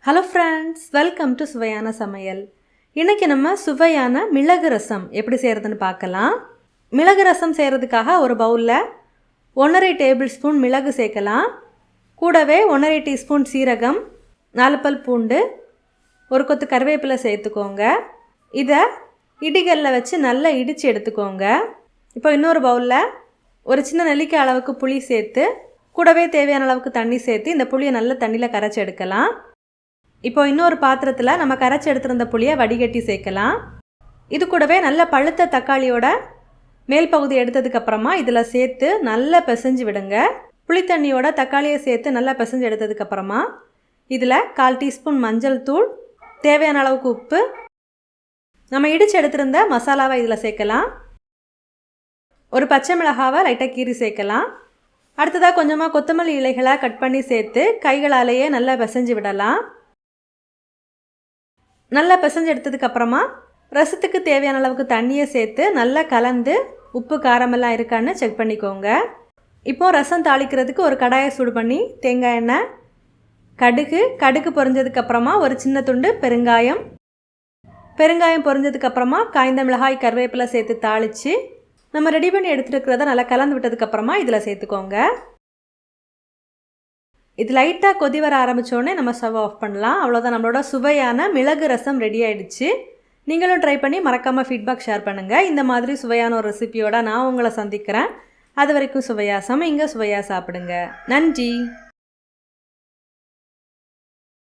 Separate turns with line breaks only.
Hello friends, welcome to சுவையான சமையல். இன்றைக்கி நம்ம சுவையான மிளகு ரசம் எப்படி செய்கிறதுன்னு பார்க்கலாம். மிளகு ரசம் செய்கிறதுக்காக ஒரு பவுலில் 1.5 டேபிள் ஸ்பூன் மிளகு சேர்க்கலாம். கூடவே 1.5 டீஸ்பூன் சீரகம், 4 பல் பூண்டு, ஒரு கொத்து கருவேப்பிலை சேர்த்துக்கோங்க. இதை இடிகளில் வச்சு நல்லா இடித்து எடுத்துக்கோங்க. இப்போ இன்னொரு பவுலில் ஒரு சின்ன நெல்லிக்காய் அளவுக்கு புளி சேர்த்து கூடவே தேவையான அளவுக்கு தண்ணி சேர்த்து இந்த புளியை நல்லா தண்ணியில் கரைச்சி எடுக்கலாம். இப்போ இன்னொரு பாத்திரத்தில் நம்ம கரைச்சி எடுத்துருந்த புளியை வடிகட்டி சேர்க்கலாம். இது கூடவே நல்ல பழுத்த தக்காளியோட மேல் பகுதி எடுத்ததுக்கப்புறமா இதில் சேர்த்து நல்லா பிசைஞ்சு விடுங்க. புளித்தண்ணியோட தக்காளியை சேர்த்து நல்லா பிசைஞ்சு எடுத்ததுக்கப்புறமா இதில் 1/4 டீஸ்பூன் மஞ்சள் தூள், தேவையான அளவுக்கு உப்பு, நம்ம இடித்து எடுத்திருந்த மசாலாவை இதில் சேர்க்கலாம். ஒரு பச்சை மிளகாவை லைட்டாக கீறி சேர்க்கலாம். அடுத்ததாக கொஞ்சமாக கொத்தமல்லி இலைகளை கட் பண்ணி சேர்த்து கைகளாலேயே நல்லா பிசைஞ்சு விடலாம். நல்லா பிசைஞ்சு எடுத்ததுக்கப்புறமா ரசத்துக்கு தேவையான அளவுக்கு தண்ணியை சேர்த்து நல்லா கலந்து உப்பு காரமெல்லாம் இருக்கான்னு செக் பண்ணிக்கோங்க. இப்போது ரசம் தாளிக்கிறதுக்கு ஒரு கடாயை சூடு பண்ணி தேங்காய் எண்ணெய், கடுகு பொரிஞ்சதுக்கப்புறமா ஒரு சின்ன துண்டு பெருங்காயம் பொரிஞ்சதுக்கப்புறமா காய்ந்த மிளகாய், கருவேப்பிலை சேர்த்து தாளித்து நம்ம ரெடி பண்ணி எடுத்துருக்கிறத நல்லா கலந்து விட்டதுக்கப்புறமா இதில் சேர்த்துக்கோங்க. இது லைட்டாக கொதி வர ஆரம்பித்தோடனே நம்ம ஸ்டவ் ஆஃப் பண்ணலாம். அவ்வளோதான், நம்மளோட சுவையான மிளகு ரசம் ரெடி ஆகிடுச்சு. நீங்களும் ட்ரை பண்ணி மறக்காமல் ஃபீட்பேக் ஷேர் பண்ணுங்கள். இந்த மாதிரி சுவையான ஒரு ரெசிபியோட நான் உங்களை சந்திக்கிறேன். அது வரைக்கும் சுவையாக சமைங்க, சுவையாக சாப்பிடுங்க. நன்றி.